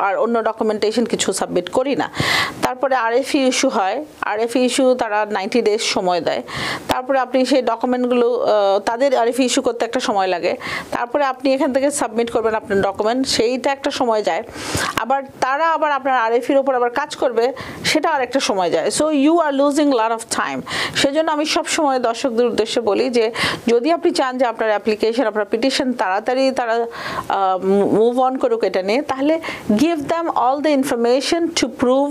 আর অন্য ডকুমেন্টেশন কিছু সাবমিট করি না, তারপরে আরএফই ইস্যু হয়, আরএফই ইস্যু তারা 90 ডেজ সময় দেয়, তারপরে আপনি সেই ডকুমেন্টগুলো, তাদের আরএফই ইস্যু করতে একটা সময় লাগে, তারপরে আপনি এখান থেকে সাবমিট করবেন আপনার ডকুমেন্ট, সেইটা একটা সময় যায়, আবার তারা আবার আপনার আরএফির উপর আবার কাজ করবে, সেটা আর একটা সময় যায়। So you are losing lot of time. সেজন্য আমি সব সময় দর্শকদের উদ্দেশ্যে বলি যে যদি আপনি চান যে আপনার অ্যাপ্লিকেশন, আপনার পিটিশন তাড়াতাড়ি তারা মুভ অন করুক এটা নিয়ে, তাহলে give them all the information to prove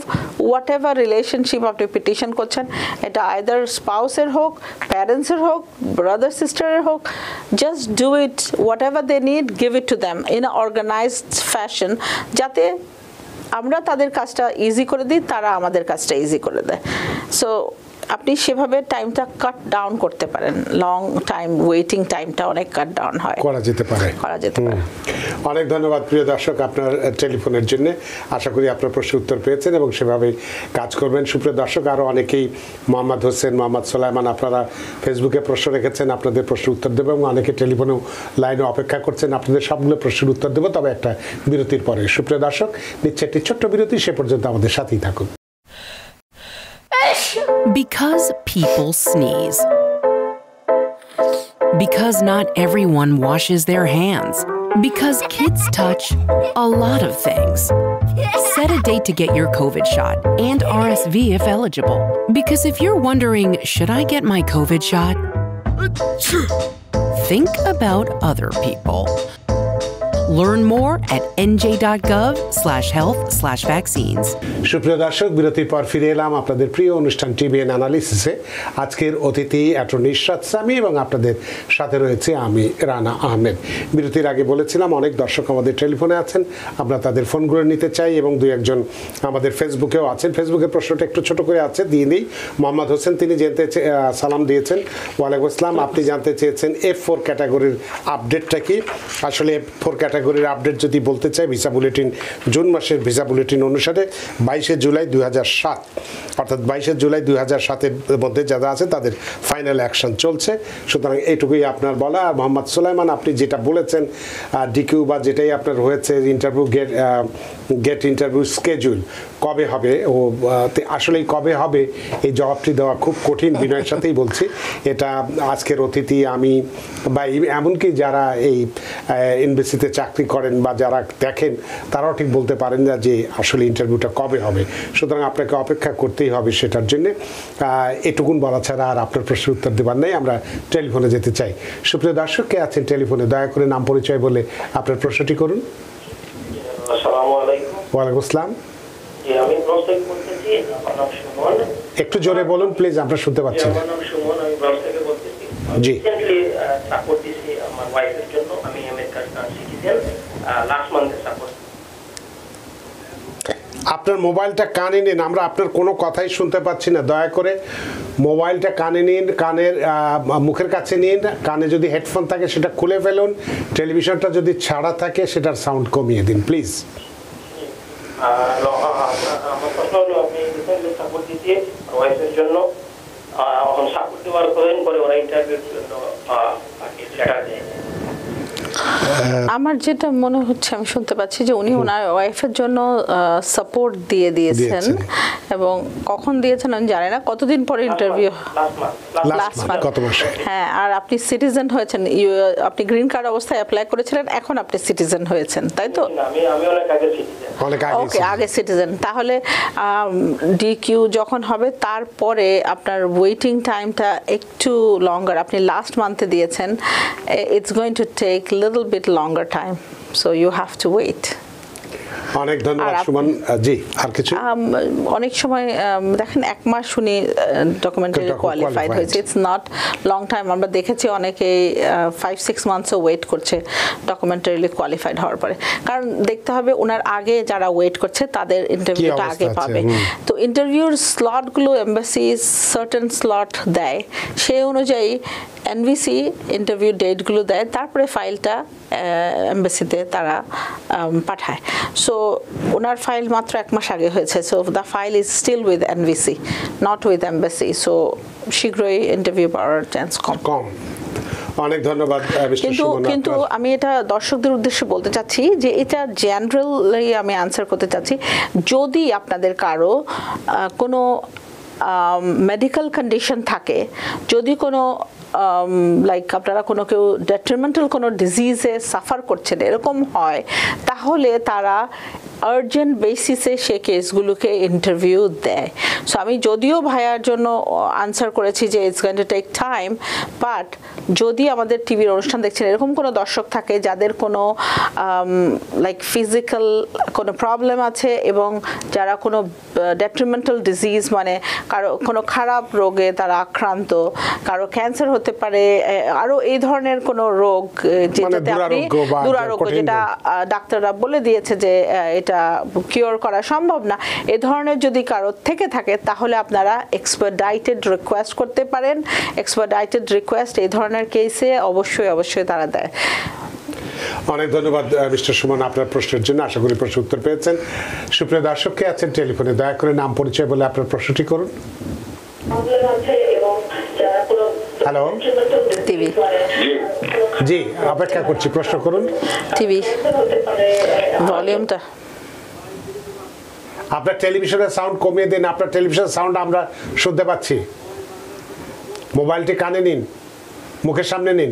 what ever relationship আপনি পিটিশন করছেন, এটা আইদার স্পাউসের হোক, প্যারেন্টসের হোক, ব্রাদার সিস্টারের হোক, just do it, whatever they need, give it to them in a organized fashion, যাতে আমরা তাদের কাজটা ইজি করে দিই, তারা আমাদের কাজটা ইজি করে দেয়। সো আপনি সেভাবে টাইমটা কাট ডাউন করতে পারেন, লং টাইম ওয়েটিং টাইমটা অনেক কাট ডাউন হয়, করা যেতে পারে। অনেক ধন্যবাদ প্রিয় দর্শক আপনার টেলিফোনের জন্য। আশা করি আপনার প্রশ্ন উত্তর পেয়েছেন এবং সেভাবে কাজ করবেন। সুপ্রিয় দর্শক, আরও অনেকেই মোহাম্মদ হোসেন, মোহাম্মদ সোলাইমান, আপনারা ফেসবুকে প্রশ্ন রেখেছেন, আপনাদের প্রশ্ন উত্তর দেবো, এবং অনেকে টেলিফোনেও লাইনে অপেক্ষা করছেন, আপনাদের সবগুলো প্রশ্নের উত্তর দেবো, তবে একটা বিরতির পরে। সুপ্রিয় দর্শক, নিচ্ছে একটি ছোট্ট বিরতি, সে পর্যন্ত আমাদের সাথেই থাকুন। Because people sneeze. Because not everyone washes their hands. Because kids touch a lot of things. Set a date to get your COVID shot and RSV if eligible. Because if you're wondering, should I get my COVID shot? Think about other people. Learn more at nj.gov/health/vaccines. সুপ্রিয় দর্শক, বিরতির পর ফিরে এলাম আপনাদের প্রিয় অনুষ্ঠান TVN অ্যানালিসিসে। আজকের অতিথি অ্যাটর্নি ইশরাত সামি এবং আপনাদের সাথে রয়েছে আমি রানা আহমেদ। বিরতির আগে বলেছিলাম অনেক দর্শক আমাদের টেলিফোনে আছেন, আমরা তাদের ফোনগুলো নিতে চাই, এবং দুই একজন আমাদের ফেসবুকেও আছেন। ফেসবুকের প্রশ্নটা একটু ছোট করে আছে, দিয়ে নেই। মোহাম্মদ হোসেন, তিনি জানতে সালাম দিয়েছেন, ওয়ালাইকুম আসসালাম। আপনি জানতে চেয়েছেন F4 ক্যাটাগরির আপডেটটা কি। আসলে F4 ক্যাটাগরির আপডেট যদি বলতে চাই, ভিসা বুলেটিন, জুন মাসের ভিসা বুলেটিন অনুসারে 22 জুলাই 2007, অর্থাৎ 22 জুলাই 2007-এর মধ্যে যারা আছে তাদের ফাইনাল অ্যাকশন চলছে। সুতরাং এইটুকুই আপনার বলা। আর মোহাম্মদ সোলাইমান, আপনি যেটা বলেছেন ডিকিউ বা যেটাই আপনার হয়েছে ইন্টারভিউ, গেট ইন্টারভিউ স্কেজুল কবে হবে, ও আসলেই কবে হবে এই জবাবটি দেওয়া খুব কঠিন, বিনয়ের সাথেই বলছি। এটা আজকের অতিথি আমি বা এমনকি যারা এই এনবিসিতে চাকরি করেন বা যারা দেখেন, তারাও ঠিক বলতে পারেন না যে আসলে ইন্টারভিউটা কবে হবে। সুতরাং আপনাকে অপেক্ষা করতেই হবে সেটার জন্যে। এটুকুন বলা ছাড়া আর আপনার প্রশ্নের উত্তর দেবার নেই। আমরা টেলিফোনে যেতে চাই। সুপ্রিয় দর্শক, কে আছেন টেলিফোনে? দয়া করে নাম পরিচয় বলে আপনার প্রশ্নটি করুন। ওয়ালাইকুম আসসালাম। একটু জোরে বলুন প্লিজ, আমরা শুনতে পাচ্ছি না। জি, আপনার মোবাইলটা কানে নিন, আমরা আপনার কোনো কথাই শুনতে পাচ্ছি না। দয়া করে মোবাইলটা কানে নিন, কানের মুখের কাছে নিন, কানে যদি হেডফোন থাকে সেটা খুলে ফেলুন, টেলিভিশনটা যদি ছাড়া থাকে সেটার সাউন্ড কমিয়ে দিন প্লিজ। আমার প্রশ্ন হলো, আমি রিসেন্টলি সাপোর্ট দিচ্ছি ওয়াইফের জন্য, এখন সাপোর্ট দেওয়ার কদিন পরে ওরা ইন্টারভিউর জন্য লেটার দেয়। আমার যেটা মনে হচ্ছে, আমি শুনতে পাচ্ছি যে উনি ওনার ওয়াইফের জন্য সাপোর্ট দিয়েছেন, এবং কখন দিয়েছেন আমি জানি না, কতদিন পরে ইন্টারভিউ? Last month. কত মাসে? হ্যাঁ, আর আপনি সিটিজেন হয়েছেন, আপনি গ্রিন কার্ড অবস্থায় অ্যাপ্লাই করেছিলেন, এখন আপনি সিটিজেন হয়েছেন, তাই তো? আমি অনেক আগে সিটিজেন। ওকে, আগে সিটিজেন। তাহলে ডিকিউ যখন হবে তারপরে আপনার ওয়েটিং টাইমটা একটু লঙ্গার। আপনি লাস্ট মান্থে দিয়েছেন, it's going to take little bit longer time, so you have to wait. অনেক ধন্যবাদ সুমন জি। আর কিছু? অনেক সময় দেখেন 1 মাস উনি ডকুমেন্টারি কোয়ালিফাইড হয়েছে, ইটস নট লং টাইম। আমরা দেখেছি অনেকে 5-6 মান্থসও ওয়েট করছে ডকুমেন্টারিলি কোয়ালিফাইড হওয়ার পরে, কারণ দেখতে হবে ওনার আগে যারা ওয়েট করছে তাদের ইন্টারভিউটা আগে পাবে। তো ইন্টারভিউর স্লটগুলো এমবাসি সার্টেন স্লট দেয়, সেই অনুযায়ী এনভিসি ইন্টারভিউ ডেটগুলো দেয়, তারপরে ফাইলটা এমবাসিতে তারা পাঠায়। সো ওনার ফাইল মাত্র 1 মাস আগে হয়েছে, so the file is still with NVC, not with embassy, so শীঘ্রই ইন্টারভিউ পাওয়ার চান্স কম। অনেক ধন্যবাদ। কিন্তু আমি এটা দর্শকদের উদ্দেশ্যে বলতে চাচ্ছি যে এটা জেনারেলি আমি আনসার করতে চাচ্ছি, যদি আপনাদের কারো কোনো মেডিকেল কন্ডিশন থাকে, যদি কোনো লাইক আপনারা কোনো কেউ ডেট্রিমেন্টাল কোনো ডিজিজে সাফার করছেন এরকম হয়, তাহলে তারা আর্জেন্ট বেসিসে সে কেসগুলোকে ইন্টারভিউ দেয়। সো আমি যদিও ভাইয়ার জন্য আনসার করেছি যে it's going to take time, but যদি আমাদের টিভির অনুষ্ঠান দেখছেন এরকম কোনো দর্শক থাকে যাদের কোনো লাইক ফিজিক্যাল কোনো প্রবলেম আছে, এবং যারা কোনো ডেট্রিমেন্টাল ডিজিজ মানে কারো কোনো খারাপ রোগে তারা আক্রান্ত, কারো ক্যান্সার হতে পারে, আরও এই ধরনের কোনো রোগ যেটাতে আপনি দুরারোগ্য, যেটা ডাক্তাররা বলে দিয়েছে যে এটা কিওর করা সম্ভব না, এ ধরনের যদি কারো থেকে থাকে তাহলে আপনারা এক্সপারডাইটেড রিকোয়েস্ট করতে পারেন। এক্সপারডাইটেড রিকোয়েস্ট এই ধরনের কেসে অবশ্যই তারা দেয়। অনেক ধন্যবাদ মিস্টার সুমন আপনার প্রশ্নের জন্য, আশা করি প্রশ্ন উত্তর পেয়েছেন। সুপ্রিয় দর্শক কে আছেন টেলিফোনে, দয়া করে নাম পরিচয় বলে আপনার প্রশ্নটি করুন। হ্যালো টিভি জি, অপেক্ষা করছি, প্রশ্ন করুন। টিভি ভলিউমটা আপনার টেলিভিশনের সাউন্ড কমিয়ে দিন, আপনার টেলিভিশনের সাউন্ড আমরা শুনতে পাচ্ছি। মোবাইলটি কানে নিন, মুখের সামনে নিন।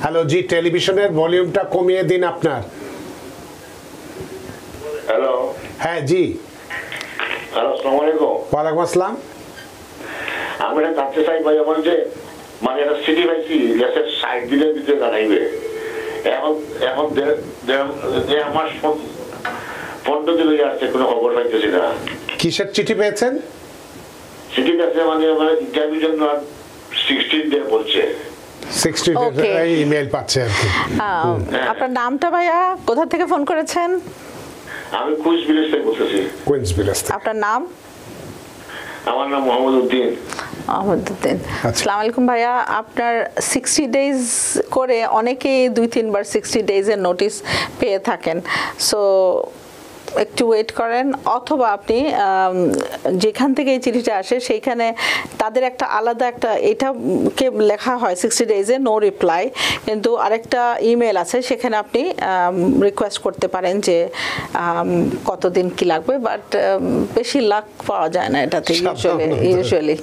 হ্যালো জি, টেলিভিশনের ভলিউমটা কমিয়ে দিন আপনার। হ্যালো। হ্যাঁ জি। হ্যালো, আসসালামু আলাইকুম। ওয়ালাইকুম আসসালাম। আমি এটা জানতে চাই ভাই, আমার যে মানে একটা সিটি পাইছি গ্যাসের সাইড দিলে দিতে জানাইবে, এখন দেড় মাস 15 দিন হয়ে আসছে, কোনো খবর পাইতেছি না। কিসের চিঠি পেয়েছেন? সিটি গ্যাসে মানে ইন্টারভিউর জন্য 16 ডে বলছে। 60 ইমেল পাচ্ছে আর কি। আপনার নামটা ভাইয়া, কোথা থেকে ফোন করেছেন? আমি কুইন্স ভিলেজ থেকে বলতেছি। Queens village. আপনার নাম? আমার নাম মোহাম্মদ উদ্দিন। আসসালামু আলাইকুম ভাইয়া, আপনার 60 ডেজ করে অনেকেই 2-3 বার 60 ডেজের নোটিশ পেয়ে থাকেন, সো একটু ওয়েট করেন, অথবা আপনি যেখান থেকে এই চিঠিটা আসে সেইখানে তাদের একটা আলাদা একটা এটাকে লেখা হয় 60 ডেজে নো রিপ্লাই, কিন্তু আরেকটা ইমেল আছে সেখানে আপনি রিকোয়েস্ট করতে পারেন যে কতদিন কি লাগবে, বাট বেশি লাক পাওয়া যায় না এটাতে ইউজুয়ালি।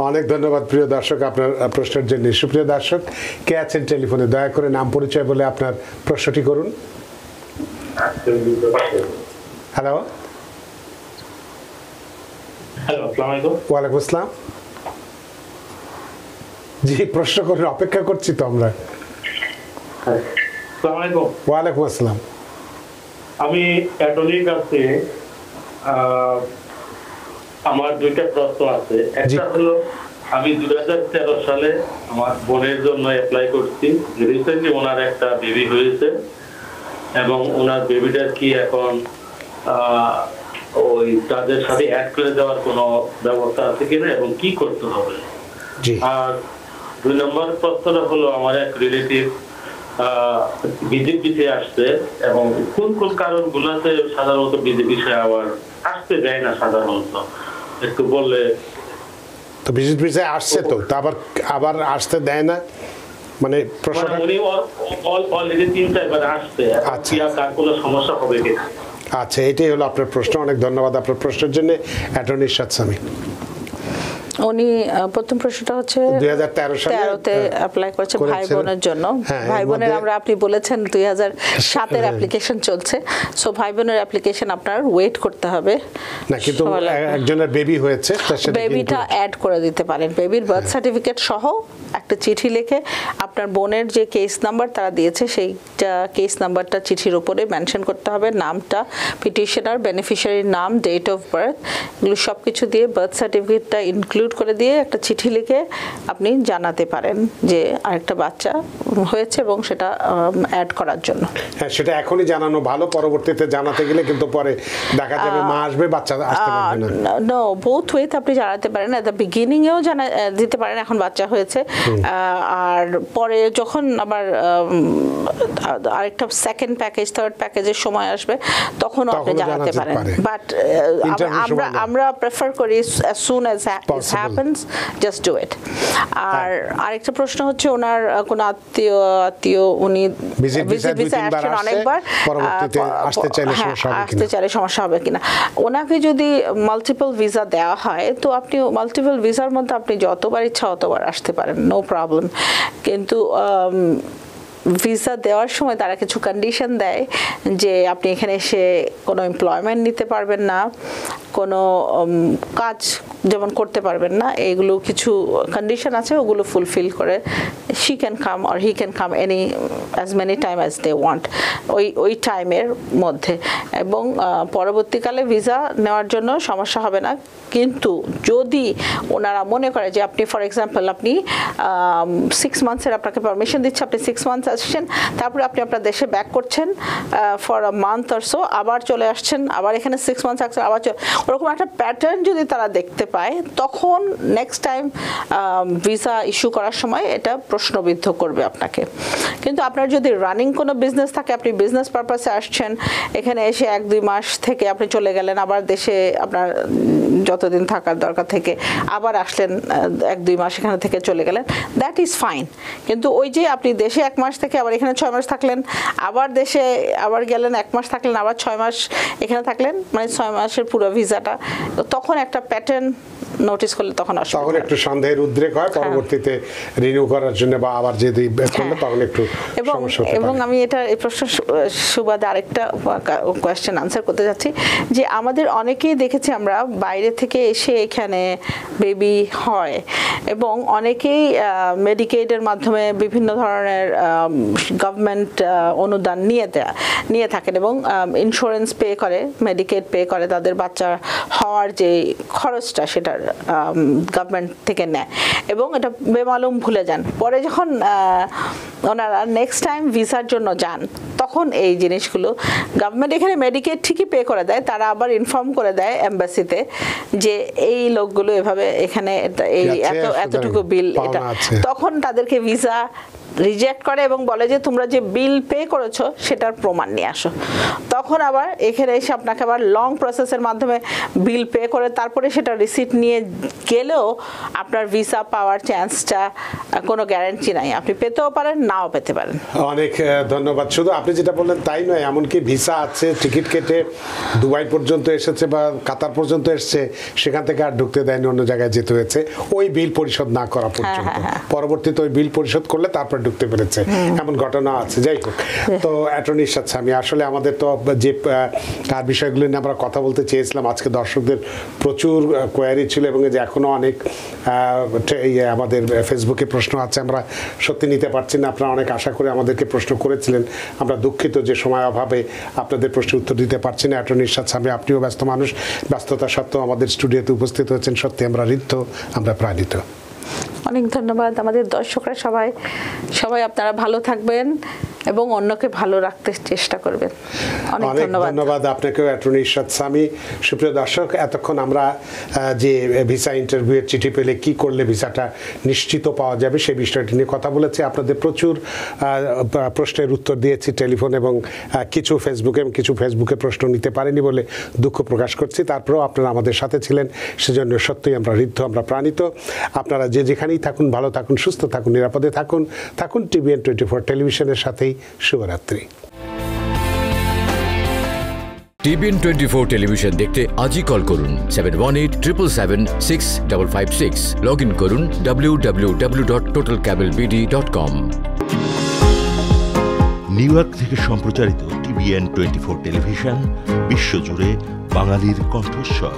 অনেক ধন্যবাদ প্রিয় দর্শক আপনার প্রশ্নের জন্য। সুপ্রিয় দর্শক কে আছেন টেলিফোনে, দয়া করে নাম পরিচয় বলে আপনার প্রশ্নটি করুন। হ্যালো। হ্যালো, আসসালামু আলাইকুম। ওয়ালাইকুম আসসালাম। জি, প্রশ্ন করুন, অপেক্ষা করছি তো আমরা। আসসালামু আলাইকুম। ওয়ালাইকুম আসসালাম। আমি অ্যাটর্নির কাছে আমার 2টা প্রশ্ন আছে। একটা হলো, আমি 2013 সালে আমার বোনের জন্য অ্যাপ্লাই করছি, রিসেন্টলি ওনার একটা বেবি হয়েছে, এবং ওনার বেবিটার কি এখন ওই তাদের সাথে অ্যাড করে দেওয়ার কোনো ব্যবস্থা আছে কিনা এবং কি করতে হবে। আর 2 নম্বর প্রশ্নটা হলো, আমার এক রিলেটিভ বিজেপিতে আসছে এবং কোন কোন কারণগুলোতে সাধারণত বিজেপি আবার আসতে দেয় না সাধারণত, একটু বললে। তো বিজেপিতে আসছে তো আবার আসতে দেয় না, মানে প্রশ্নটা উনি অলরেডি 3-4 আসছে, আচ্ছা তার কোনো সমস্যা হবে কিনা। আচ্ছা, এটাই হলো আপনার প্রশ্ন। অনেক ধন্যবাদ আপনার প্রশ্নের জন্য অ্যাটর্নি ইরশাদ সামি। উনি প্রথম প্রশ্নটা হচ্ছে 2013-তে অ্যাপ্লাই করেছে ভাই বোনের জন্য। ভাই বোনের আপনি বলেছেন 2007-এর অ্যাপ্লিকেশন চলছে, সো ভাই বোনের অ্যাপ্লিকেশন আপনার ওয়েট করতে হবে না, কিন্তু একজনের বেবি হয়েছে, বেবিটা অ্যাড করে দিতে পারেন। বেবির বার্থ সার্টিফিকেট সহ একটা চিঠি লিখে আপনার বোনের যে কেস নাম্বার তারা দিয়েছে সেইটা কেস নাম্বারটা চিঠির উপরে মেনশন করতে হবে, নামটা, পিটিশনার, বেনিফিশিয়ারির নাম, ডেট অফ বার্থ, এগুলো সব কিছু দিয়ে বার্থ সার্টিফিকেটটা ইনক্লুড করে দিয়ে একটা চিঠি লিখে আপনি জানাতে পারেন যে আরেকটা বাচ্চা হয়েছে এবং সেটা অ্যাড করার জন্য। হ্যাঁ, সেটা এখনই জানানো ভালো, পরবর্তীতে জানাতে গেলে কিন্তু পরে দেখা যাবে মা আসবে বাচ্চা আসতে পারবে না। নো, বোথ ওয়েতে আপনি জানাতে পারেন, এট দ্য বিগিনিংয়েও দিতে পারেন এখন বাচ্চা হয়েছে, আর পরে যখন আবার আরেকটা সেকেন্ড প্যাকেজ, থার্ড প্যাকেজের সময় আসবে তখনও আপনি জানাতে পারেন। বাট আমরা প্রেফার করি as soon as it happens just do it. আর আরেকটা প্রশ্ন হচ্ছে, ওনার কোন আত্মীয় উনি ভিসা আসছেন অনেকবার, পরবর্তীতে আসতে চাইলে সমস্যা হবে কিনা। ওনাকে যদি মাল্টিপল ভিসা দেওয়া হয় তো আপনি মাল্টিপল ভিসার মধ্যে আপনি যতবার ইচ্ছা অতবার আসতে পারেন, নো প্রবলেম। কিন্তু ভিসা দেওয়ার সময় তারা কিছু কন্ডিশন দেয় যে আপনি এখানে এসে কোনো এমপ্লয়মেন্ট নিতে পারবেন না, কোনো কাজ যেমন করতে পারবেন না, এগুলো কিছু কন্ডিশন আছে, ওগুলো ফুলফিল করে she can come or he can come as many time as they want ওই টাইমের মধ্যে, এবং পরবর্তীকালে ভিসা নেওয়ার জন্য সমস্যা হবে না। কিন্তু যদি ওনারা মনে করে যে আপনি ফর এক্সাম্পল আপনি 6 মান্থসের আপনাকে পারমিশন দিচ্ছে, আপনি 6 মান্থস আসছেন, তারপরে আপনি আপনার দেশে ব্যাক করছেন for a month or so, আবার চলে আসছেন, আবার এখানে 6 মান্থস আসছেন, আবার ওরকম একটা প্যাটার্ন যদি তারা দেখতে পায় তখন নেক্সট টাইম ভিসা ইস্যু করার সময় এটা প্রশ্নবিদ্ধ করবে আপনাকে। কিন্তু আপনার যদি রানিং কোনো বিজনেস থাকে, আপনি বিজনেস পারপাসে আসছেন, এখানে এসে 1-2 মাস থেকে আপনি চলে গেলেন, আবার দেশে আপনার যতদিন থাকার দরকার থেকে আবার আসলেন, 1-2 মাস এখানে থেকে চলে গেলেন, দ্যাট ইজ ফাইন। কিন্তু ওই যে আপনি দেশে 1 মাস থেকে আবার এখানে 6 মাস থাকলেন, আবার দেশে আবার গেলেন, 1 মাস থাকলেন, আবার 6 মাস এখানে থাকলেন, মানে 6 মাসের পুরো ভিসাটা, তখন একটা প্যাটার্ন নোটিস করলে তখন একটু সন্দেহের উদ্রেক হয়, পরবর্তীতে রিনিউ করার জন্য বা আবার যদি করলে তখন একটু সমস্যা হতে পারে। এবং আমি এই প্রশ্ন সুবাদে আরেকটা কোয়েশ্চেন আনসার করতে যাচ্ছি যে আমাদের অনেকেই দেখেছি আমরা বাইরে থেকে এসে এখানে বেবি হয়, এবং অনেকেই মেডিকেডের মাধ্যমে বিভিন্ন ধরনের গভর্নমেন্ট অনুদান নিয়ে থাকেন এবং ইন্স্যুরেন্স পে করে, মেডিকেড পে করে, তাদের বাচ্চা হওয়ার যে খরচটা সেটার গভর্নমেন্ট থেকে নেয়, এবং এটা বেমালুম ভুলে যান। পরে যখন ওনারা নেক্সট টাইম ভিসার জন্য যান তখন এই জিনিসগুলো গভর্নমেন্ট এখানে মেডিকেড ঠিকই পে করে দেয়, তারা আবার ইনফর্ম করে দেয় এম্বাসিতে যে এই লোকগুলো এভাবে এখানে এই এতটুকু বিল, এটা তখন তাদেরকে ভিসা রিজেক্ট করে এবং বলে যে তোমরা যে বিল পে করেছো সেটার প্রমাণ নিয়ে আসো। তখন আবার এখানে এসে আপনাকে আবার লং প্রসেসের মাধ্যমে বিল পে করে তারপরে সেটা রিসিট নিয়ে গেলেও আপনার ভিসা পাওয়ার চান্সটা কোনো গ্যারান্টি নাই, আপনি পেতেও পারেন নাও পেতে পারেন। অনেক ধন্যবাদ। শুধু আপনি যেটা বললেন তাই নয়, এমনকি ভিসা আছে, টিকিট কেটে দুবাই পর্যন্ত এসেছে বা কাতার পর্যন্ত এসছে, সেখান থেকে আর ঢুকতে দেয়নি, অন্য জায়গায় যেতে হয়েছে ওই বিল পরিশোধ না করা পর্যন্ত। পরবর্তীতে ওই বিল পরিশোধ করলে তারপর ঢুকতে পেরেছে, এমন ঘটনা আছে। যাই হোক, তো অ্যাটর্নি ইরশাদ সামি, আসলে আমাদের তো যে কার বিষয়গুলো নিয়ে আমরা কথা বলতে চেয়েছিলাম, আজকে দর্শকদের প্রচুর কোয়ারি ছিল এবং যে এখনো অনেক আমাদের ফেসবুকে প্রশ্ন আছে, আমরা সত্যি নিতে পারছি না। আপনারা অনেক আশা করে আমাদেরকে প্রশ্ন করেছিলেন, আমরা দুঃখিত যে সময় অভাবে আপনাদের প্রশ্নের উত্তর দিতে পারছি না। অ্যাটর্নি ইরশাদ সামি, আপনিও ব্যস্ত মানুষ, ব্যস্ততা সত্ত্বেও আমাদের স্টুডিওতে উপস্থিত হয়েছেন, সত্যি আমরা ঋদ্ধ, আমরা প্রাণিত। অনেক ধন্যবাদ। আমাদের দর্শকরা সবাই আপনারা ভালো থাকবেন, এবং অন্যকে ভালো রাখতে চেষ্টা করবেন। অনেক ধন্যবাদ আপনাকেও অ্যাটর্নি ইরশাদ সামি। সুপ্রিয় দর্শক, এতক্ষণ আমরা যে ভিসা ইন্টারভিউয়ের চিঠি পেলে কি করলে ভিসাটা নিশ্চিত পাওয়া যাবে সেই বিষয়টি নিয়ে কথা বলেছি। আপনাদের প্রচুর প্রশ্নের উত্তর দিয়েছি টেলিফোন এবং কিছু ফেসবুকে প্রশ্ন নিতে পারেনি বলে দুঃখ প্রকাশ করছি। তারপরেও আপনারা আমাদের সাথে ছিলেন, সেজন্য সত্যিই আমরা ঋদ্ধ, আমরা প্রাণিত। আপনারা যে যেখানেই থাকুন, ভালো থাকুন, সুস্থ থাকুন, নিরাপদে থাকুন TVN 24 টেলিভিশনের সাথেই। শুভরাত্রি। TVN 24 টেলিভিশন দেখতে আজই কল করুন 7187776556। লগ ইন করুন www.totalcablebd.com। নিউ ইয়র্ক থেকে সম্প্রচারিত TVN 24 টেলিভিশন বিশ্বজুড়ে বাঙালির কণ্ঠস্বর।